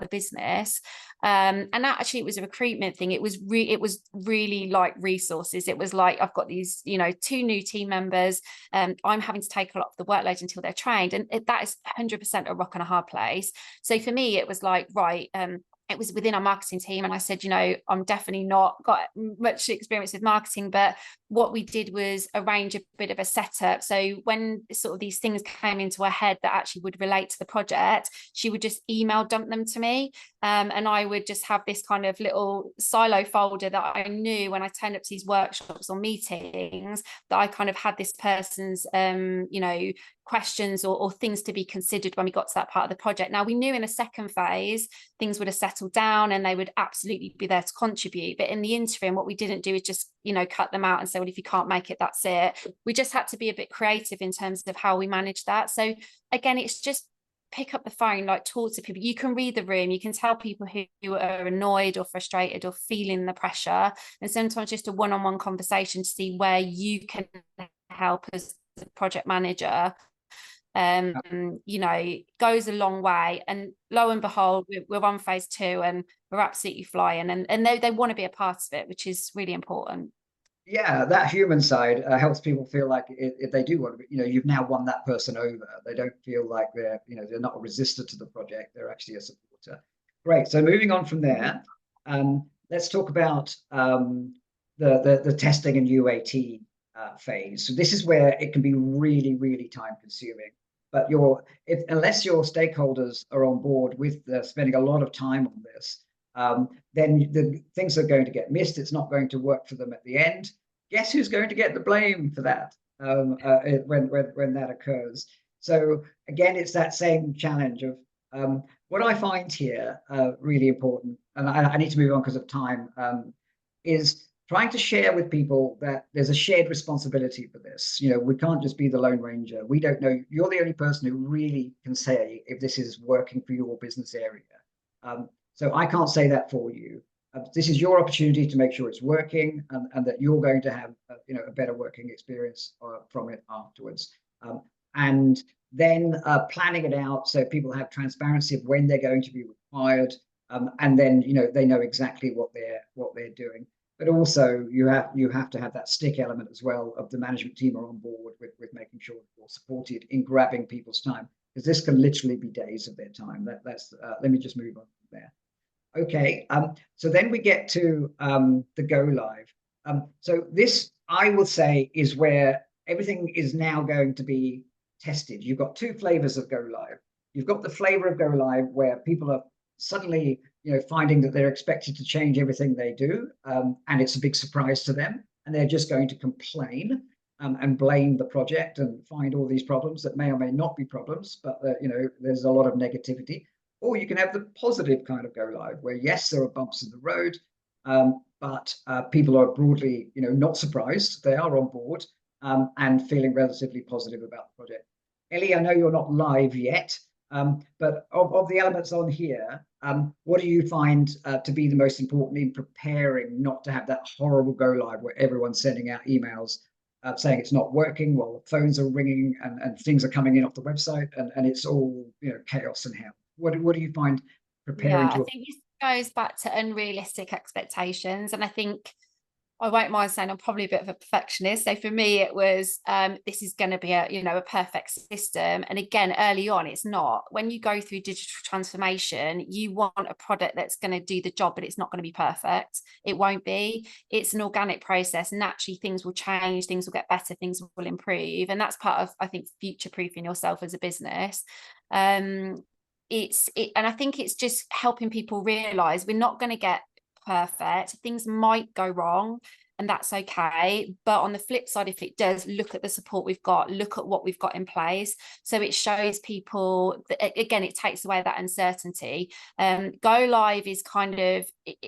S2: the business. And actually, it was a recruitment thing. It was really like resources. It was like, I've got these, 2 new team members. I'm having to take a lot of the workload until they're trained, and that is 100% a rock and a hard place. So for me, it was like, right, it was within our marketing team, and I said, I'm definitely not got much experience with marketing, but what we did was arrange a bit of a setup. So when sort of these things came into her head that actually would relate to the project, she would just email dump them to me, and I would just have this kind of little silo folder that I knew when I turned up to these workshops or meetings that I kind of had this person's questions or things to be considered when we got to that part of the project. Now, we knew in the second phase things would have settled down and they would absolutely be there to contribute, but in the interim, what we didn't do is just cut them out and say, well, if you can't make it, that's it. We just had to be a bit creative in terms of how we manage that. So again, it's just pick up the phone, like, talk to people. You can read the room, you can tell people who are annoyed or frustrated or feeling the pressure, and sometimes just a one-on-one conversation to see where you can help as the project manager goes a long way. And lo and behold, we're on phase 2 and we're absolutely flying, and they want to be a part of it, which is really important.
S1: Yeah, that human side helps people feel like if they do want to, you've now won that person over. They don't feel like they're not a resistor to the project. They're actually a supporter. Great. So moving on from there, let's talk about the testing and UAT phase. So this is where it can be really, really time consuming. But unless your stakeholders are on board with spending a lot of time on this, then the things are going to get missed. It's not going to work for them at the end. Guess who's going to get the blame for that when that occurs? So again, it's that same challenge of what I find here really important, and I need to move on because of time, is trying to share with people that there's a shared responsibility for this. We can't just be the Lone Ranger. We don't know. You're the only person who really can say if this is working for your business area. So I can't say that for you. This is your opportunity to make sure it's working, and that you're going to have a better working experience from it afterwards. And then planning it out so people have transparency of when they're going to be required, and then they know exactly what they're doing. But also you have to have that stick element as well of the management team are on board with making sure you're supported in grabbing people's time, because this can literally be days of their time. Let me just move on from there. Okay, so then we get to the go live. So this, I will say, is where everything is now going to be tested. You've got 2 flavors of go live. You've got the flavor of go live where people are suddenly finding that they're expected to change everything they do, and it's a big surprise to them, and they're just going to complain and blame the project and find all these problems that may or may not be problems, but there's a lot of negativity. Or you can have the positive kind of go live where, yes, there are bumps in the road, but people are broadly, not surprised. They are on board and feeling relatively positive about the project. Ellie, I know you're not live yet, but of the elements on here, what do you find to be the most important in preparing not to have that horrible go live where everyone's sending out emails saying it's not working while phones are ringing and things are coming in off the website, and it's all chaos and hell? What do you find preparing
S2: I
S1: to?
S2: think this goes back to unrealistic expectations, and I think I won't mind saying I'm probably a bit of a perfectionist. So for me, it was this is going to be a perfect system. And again, early on, it's not. When you go through digital transformation, you want a product that's going to do the job, but it's not going to be perfect. It won't be. It's an organic process. Naturally, things will change, things will get better, things will improve, and that's part of, I think, future proofing yourself as a business. And I think it's just helping people realize we're not going to get perfect. Things might go wrong, and that's okay. But on the flip side, if it does, look at the support we've got, look at what we've got in place. So it shows people that, again, it takes away that uncertainty. Go live is kind of,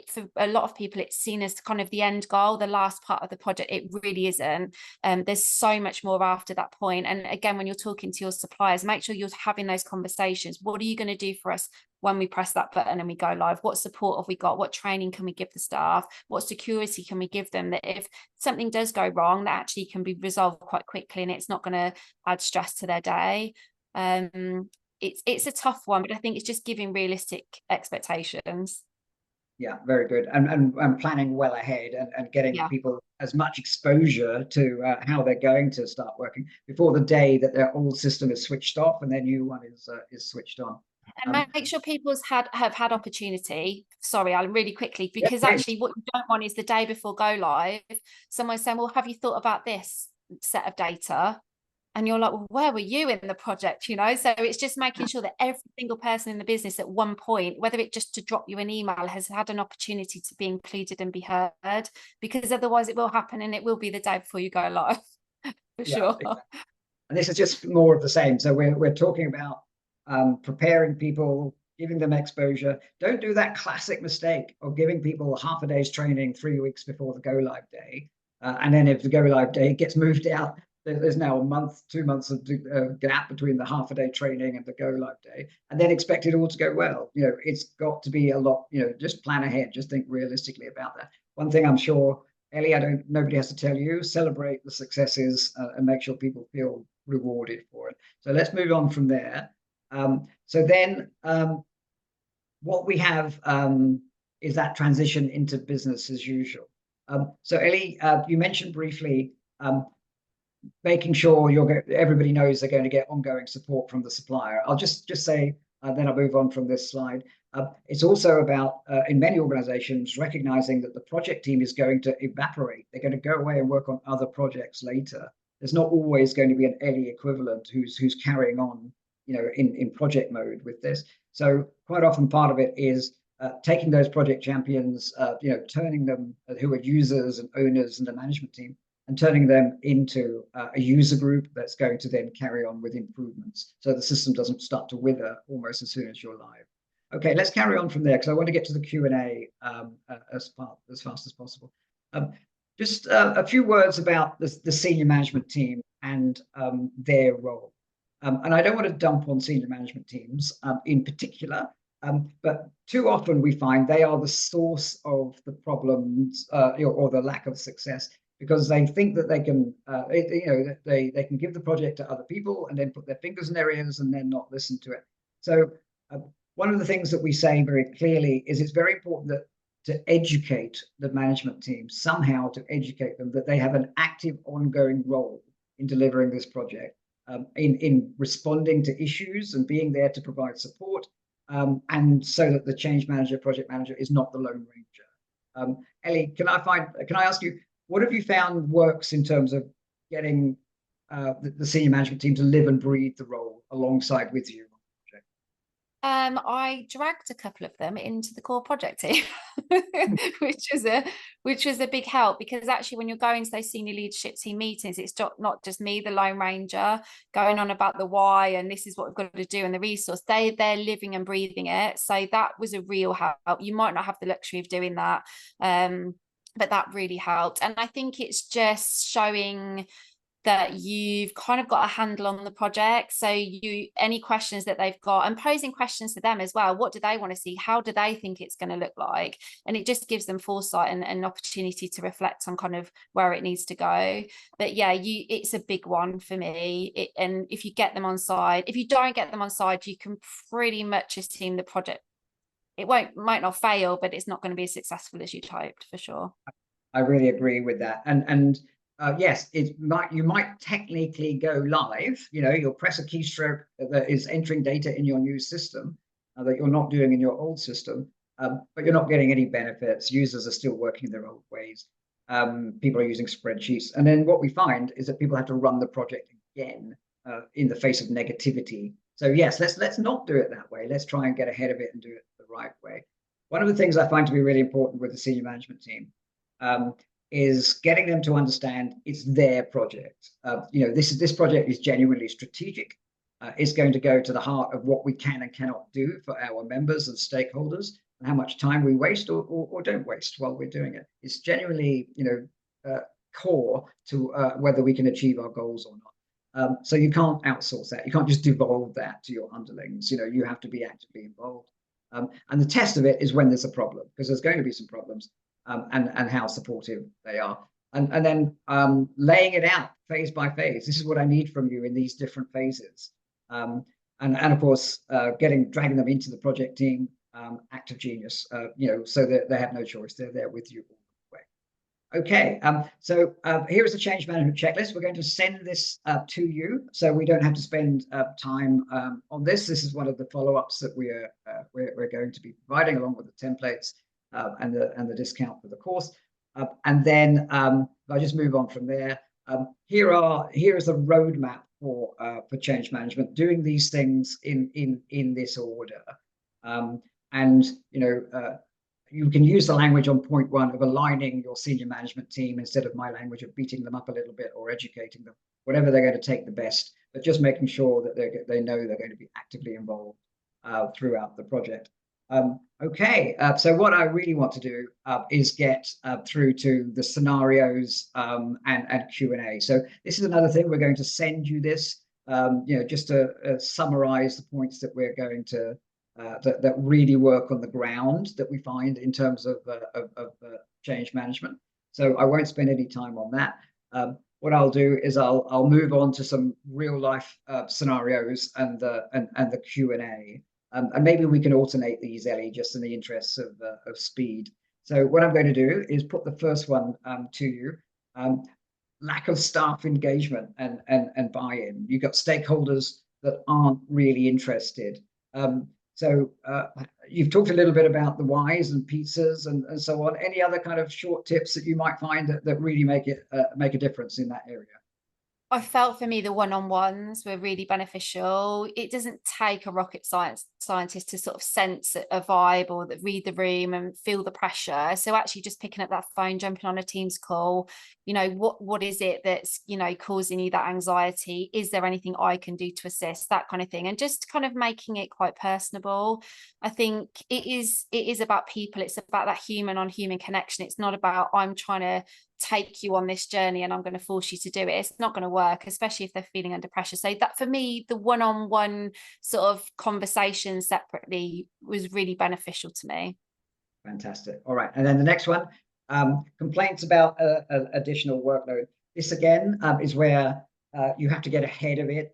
S2: for a lot of people, it's seen as kind of the end goal, the last part of the project. It really isn't. There's so much more after that point. And again, when you're talking to your suppliers, make sure you're having those conversations. What are you going to do for us when we press that button and we go live? What support have we got? What training can we give the staff? What security can we give them, that if something does go wrong, that actually can be resolved quite quickly and it's not going to add stress to their day? It's a tough one, but I think it's just giving realistic expectations.
S1: Yeah, very good. And planning well ahead, and getting people as much exposure to how they're going to start working before the day that their old system is switched off and their new one is switched on.
S2: And make sure people's have had opportunity. Sorry, Alan, really quickly, because
S1: Yeah,
S2: actually what you don't want is the day before go live, someone saying, well, have you thought about this set of data? And you're like, well, where were you in the project? So it's just making sure that every single person in the business at one point, whether it just to drop you an email, has had an opportunity to be included and be heard, because otherwise it will happen and it will be the day before you go live. For sure.
S1: Exactly. And this is just more of the same. So we're talking about preparing people, giving them exposure. Don't do that classic mistake of giving people half a day's training 3 weeks before the go live day. And then if the go live day gets moved out, there's now a month, 2 months of gap between the half a day training and the go live day, and then expect it all to go well. It's got to be a lot, just plan ahead, just think realistically about that. One thing I'm sure, Ellie, nobody has to tell you, celebrate the successes and make sure people feel rewarded for it. So let's move on from there. So then what we have is that transition into business as usual. So Ellie, you mentioned briefly making sure everybody knows they're going to get ongoing support from the supplier. I'll just say, then I'll move on from this slide. It's also about, in many organizations, recognizing that the project team is going to evaporate. They're going to go away and work on other projects later. There's not always going to be an Ellie equivalent who's carrying on, in project mode with this. So quite often part of it is taking those project champions, turning them, who are users and owners and the management team, and turning them into a user group that's going to then carry on with improvements, so the system doesn't start to wither almost as soon as you're live. Okay, let's carry on from there, because I want to get to the Q&A as fast as possible. Just a few words about the senior management team and their role. And I don't want to dump on senior management teams in particular, but too often we find they are the source of the problems or the lack of success, because they think that they can, they can give the project to other people and then put their fingers in their ears and then not listen to it. So one of the things that we say very clearly is it's very important to educate the management team, somehow to educate them that they have an active, ongoing role in delivering this project, in responding to issues and being there to provide support, and so that the change manager, project manager, is not the Lone Ranger. Ellie, can I ask you, what have you found works in terms of getting the senior management team to live and breathe the role alongside with you?
S2: I dragged a couple of them into the core project team, which was a big help, because actually when you're going to those senior leadership team meetings, it's not just me, the Lone Ranger, going on about the why and this is what we've got to do and the resource. They're living and breathing it. So that was a real help. You might not have the luxury of doing that, but that really helped. And I think it's just showing that you've kind of got a handle on the project. So any questions that they've got, and posing questions to them as well. What do they want to see? How do they think it's going to look like? And it just gives them foresight and an opportunity to reflect on kind of where it needs to go. But yeah, it's a big one for me. And if you get them on side, if you don't get them on side, you can pretty much assume the project, it might not fail, but it's not going to be as successful as you'd hoped, for sure.
S1: I really agree with that. And yes, you might technically go live. You know, you'll press a keystroke that is entering data in your new system that you're not doing in your old system, but you're not getting any benefits. Users are still working their old ways. People are using spreadsheets, and then what we find is that people have to run the project again in the face of negativity. So yes, let's not do it that way. Let's try and get ahead of it and do it the right way. One of the things I find to be really important with the senior management team is getting them to understand it's their project. You know, this project is genuinely strategic. It's going to go to the heart of what we can and cannot do for our members and stakeholders, and how much time we waste or don't waste while we're doing it. It's genuinely, you know, core to whether we can achieve our goals or not. So you can't outsource that. You can't just devolve that to your underlings. You know, you have to be actively involved. And the test of it is when there's a problem, because there's going to be some problems, and how supportive they are. And then laying it out phase by phase. This is what I need from you in these different phases. And of course, dragging them into the project team, act of genius, you know, so that they have no choice. They're there with you all the way. Okay, so here is the change management checklist. We're going to send this to you, so we don't have to spend time on this. This is one of the follow-ups that we're going to be providing, along with the templates and the discount for the course. And then I'll just move on from there. Here is the roadmap for change management, doing these things in this order. And you know, you can use the language on point 1 of aligning your senior management team instead of my language of beating them up a little bit or educating them, whatever they're going to take the best, but just making sure that they know they're going to be actively involved throughout the project. Okay, so what I really want to do is get through to the scenarios and Q&A. So this is another thing, we're going to send you this, you know, just to summarize the points that we're going to that really work on the ground that we find in terms of change management. So I won't spend any time on that. What I'll do is I'll move on to some real life scenarios and the Q&A. And maybe we can alternate these, Ellie, just in the interests of speed. So what I'm going to do is put the first one to you. Lack of staff engagement and buy-in. You've got stakeholders that aren't really interested. So you've talked a little bit about the whys and pizzas and so on. Any other kind of short tips that you might find that really make a difference in that area?
S2: I felt for me the one-on-ones were really beneficial. It doesn't take a rocket scientist to sort of sense a vibe or read the room and feel the pressure. So actually just picking up that phone, jumping on a Teams call, you know, what is it that's, you know, causing you that anxiety? Is there anything I can do to assist? That kind of thing. And just kind of making it quite personable. I think it is about people. It's about that human on human connection. It's not about I'm trying to take you on this journey and I'm going to force you to do it. It's not going to work, especially if they're feeling under pressure. So that, for me, the one-on-one sort of conversation separately was really beneficial to me.
S1: Fantastic. All right, and then the next one, complaints about additional workload. This again is where you have to get ahead of it.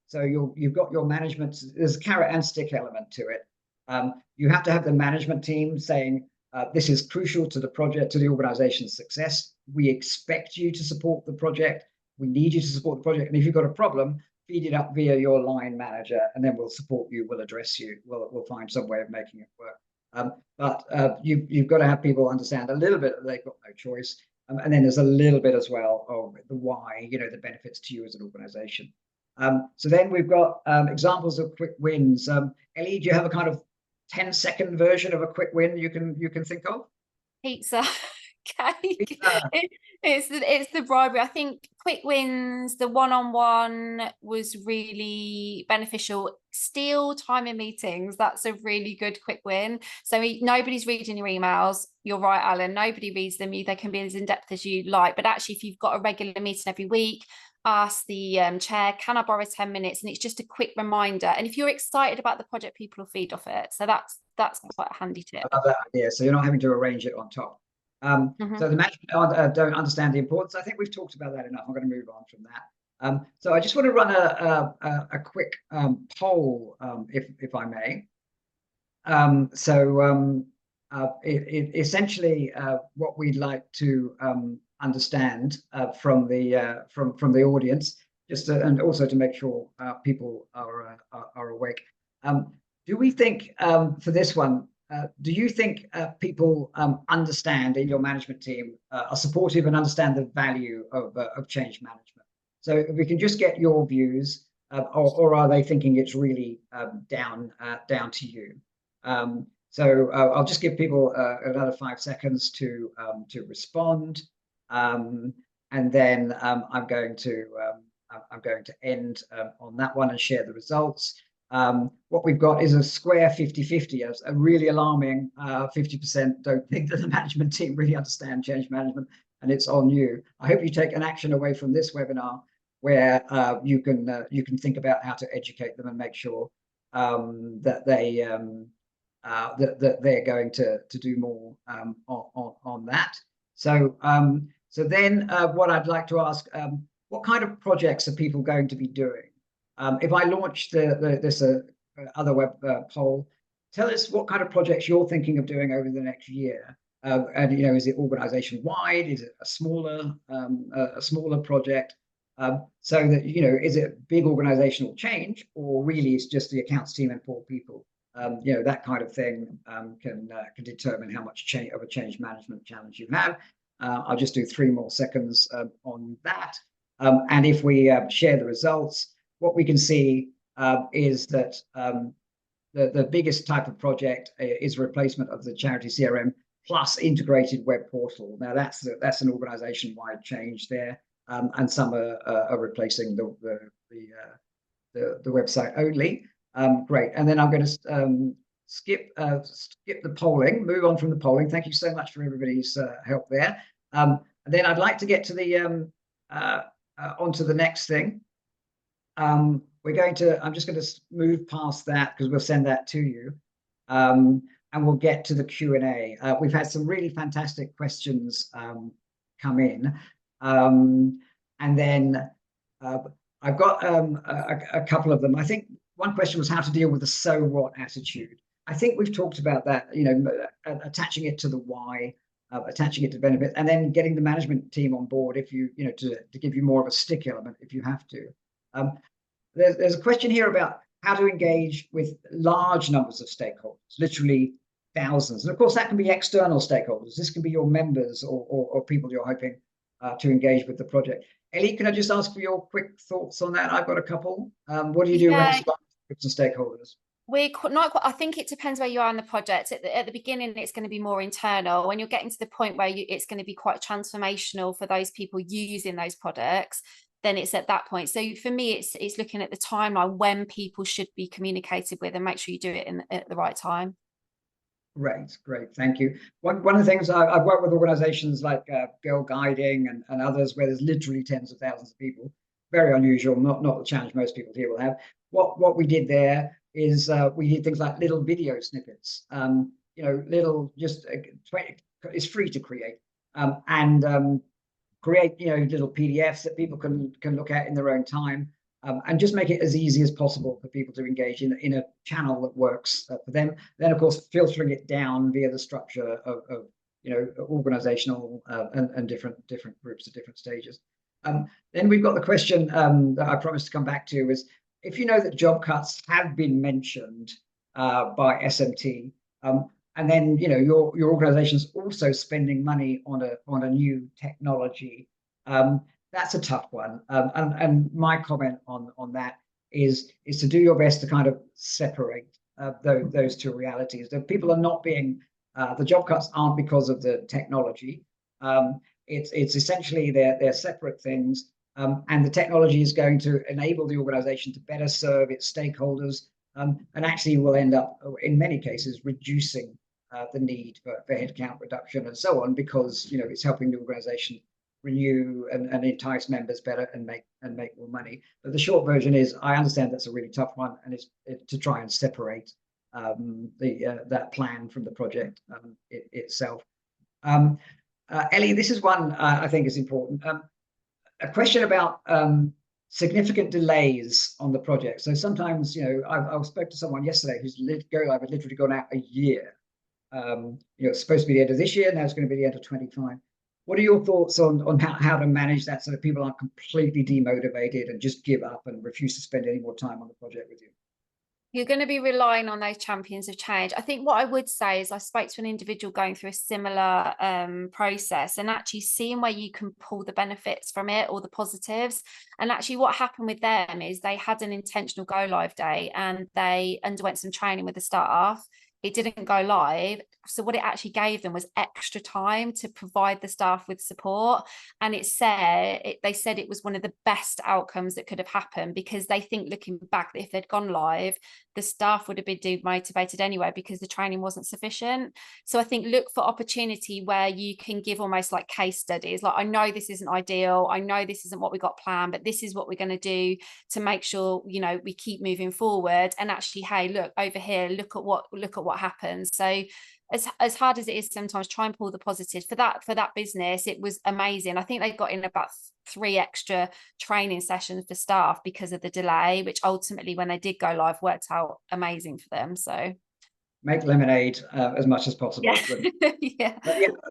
S1: So you've got your management. There's a carrot and stick element to it. You have to have the management team saying, this is crucial to the project, to the organization's success. We expect you to support the project. We need you to support the project. And if you've got a problem, feed it up via your line manager, and then we'll support you, we'll address you, we'll find some way of making it work. But you've got to have people understand a little bit that they've got no choice. And then there's a little bit as well of the why, you know, the benefits to you as an organization. So then we've got examples of quick wins. Ellie, do you have a kind of 10-second version of a quick win you can think of?
S2: Pizza. Cake.
S1: Pizza.
S2: It's the bribery. I think quick wins, the one-on-one was really beneficial. Steal time in meetings, that's a really good quick win. So nobody's reading your emails. You're right, Alan, nobody reads them. They can be as in-depth as you like, but actually if you've got a regular meeting every week, ask the chair, can I borrow 10 minutes? And it's just a quick reminder. And if you're excited about the project, people will feed off it. So that's quite a handy tip.
S1: I love that idea. So you're not having to arrange it on top. So the management don't understand the importance. I think we've talked about that enough. I'm going to move on from that. So I just want to run a quick poll, if I may. essentially what we'd like to understand from the audience, and also to make sure people are awake. Do we think for this one? Do you think people understand in your management team, are supportive and understand the value of change management? So if we can just get your views, or are they thinking it's really down to you? So I'll just give people another 5 seconds to respond, and then I'm going to end on that one and share the results. What we've got is a square 50-50, a really alarming 50% don't think that the management team really understand change management, and it's on you. I hope you take an action away from this webinar where you can think about how to educate them and make sure that they're going to do more on that. So then what I'd like to ask, what kind of projects are people going to be doing? If I launch this other web poll, tell us what kind of projects you're thinking of doing over the next year. And is it organization wide? Is it a smaller project? So that is it big organizational change, or really it's just the accounts team and 4 people? That kind of thing can determine how much of a change management challenge you have. I'll just do 3 more seconds on that. And if we share the results, what we can see is that the biggest type of project is replacement of the charity CRM plus integrated web portal. Now that's an organization-wide change there, and some are replacing the website only. Great, and then I'm going to skip the polling, move on from the polling. Thank you so much for everybody's help there. And then I'd like to get to the onto the next thing. I'm just going to move past that because we'll send that to you, and we'll get to the Q&A. We've had some really fantastic questions come in, and then I've got a couple of them. I think one question was how to deal with the so what attitude. I think we've talked about that, attaching it to the why, attaching it to benefit, and then getting the management team on board if to give you more of a stick element if you have to. There's a question here about how to engage with large numbers of stakeholders, literally thousands. And of course, that can be external stakeholders. This can be your members or people you're hoping to engage with the project. Ellie, can I just ask for your quick thoughts on that? I've got a couple. What do you do when it's large groups of stakeholders?
S2: I think it depends where you are in the project. At the beginning, it's going to be more internal. When you're getting to the point where it's going to be quite transformational for those people using those products, then it's at that point. So for me, it's looking at the timeline when people should be communicated with and make sure you do it at the right time.
S1: Great, thank you. One of the things I've worked with organizations like Girl Guiding and others where there's literally tens of thousands of people. Very unusual, not the challenge most people here will have. What we did there is we did things like little video snippets, it's free to create, and create little PDFs that people can look at in their own time, and just make it as easy as possible for people to engage in a channel that works for them. Then of course filtering it down via the structure of organizational and different groups at different stages. Then we've got the question that I promised to come back to is, if you know that job cuts have been mentioned by SMT, and then your organization's also spending money on a new technology, that's a tough one. And my comment on that is to do your best to kind of separate those 2 realities. That people are not being the job cuts aren't because of the technology. It's essentially they're separate things. And the technology is going to enable the organization to better serve its stakeholders, and actually will end up, in many cases, reducing the need for headcount reduction and so on, because it's helping the organization renew and entice members better and make more money. But the short version is, I understand that's a really tough one, and it's to try and separate that plan from the project itself. Ellie, this is one I think is important. A question about significant delays on the project. So sometimes, I spoke to someone yesterday whose go live had literally gone out a year. It's supposed to be the end of this year. Now it's going to be the end of 25. What are your thoughts on how to manage that so that people aren't completely demotivated and just give up and refuse to spend any more time on the project with you?
S2: You're going to be relying on those champions of change. I think what I would say is I spoke to an individual going through a similar process, and actually seeing where you can pull the benefits from it or the positives. And actually what happened with them is they had an intentional go live day and they underwent some training with the staff. It didn't go live. So what it actually gave them was extra time to provide the staff with support. And they said it was one of the best outcomes that could have happened, because they think, looking back, that if they'd gone live, the staff would have been demotivated anyway because the training wasn't sufficient. So I think look for opportunity where you can give almost like case studies. Like, I know this isn't ideal. I know this isn't what we got planned, but this is what we're going to do to make sure, we keep moving forward. And actually, hey, look over here, look at what happens. So as hard as it is sometimes, try and pull the positives. For that business, it was amazing. I think they got in about 3 extra training sessions for staff because of the delay, which ultimately, when they did go live, worked out amazing for them. So
S1: make lemonade as much as possible.
S2: Yeah.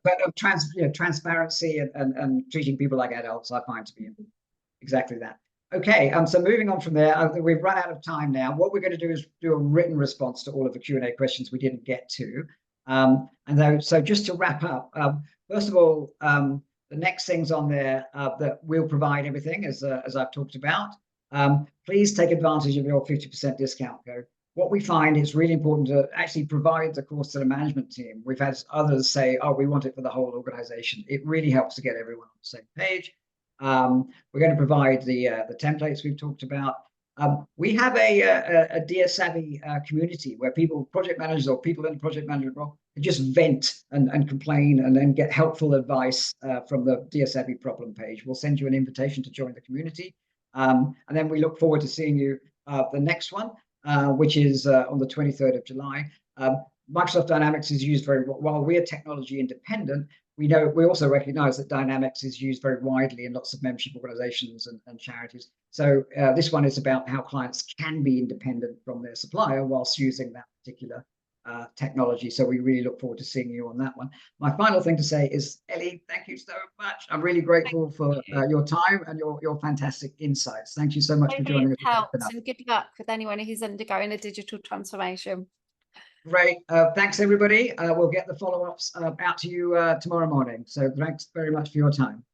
S1: But transparency and treating people like adults, I find to be exactly that. Okay, so moving on from there, we've run out of time now. What we're going to do is do a written response to all of the Q&A questions we didn't get to. So just to wrap up, first of all, the next things on there that we'll provide everything as I've talked about. Please take advantage of your 50% discount code. What we find is really important to actually provide the course to the management team. We've had others say, oh, we want it for the whole organization. It really helps to get everyone on the same page. We're going to provide the templates we've talked about. We have a Dear Savvy community where project managers or people in the project management role, just vent and complain and then get helpful advice from the Dear Savvy problem page. We'll send you an invitation to join the community. And then we look forward to seeing you the next one, which is on the 23rd of July. Microsoft Dynamics is used while we're technology independent, we also recognize that Dynamics is used very widely in lots of membership organizations and charities. So this one is about how clients can be independent from their supplier whilst using that particular technology. So we really look forward to seeing you on that one. My final thing to say is, Ellie, thank you so much. I'm really grateful for your time and your fantastic insights. Thank you so much for joining us.
S2: And good luck with anyone who's undergoing a digital transformation.
S1: Great. Thanks, everybody. We'll get the follow-ups out to you tomorrow morning. So thanks very much for your time.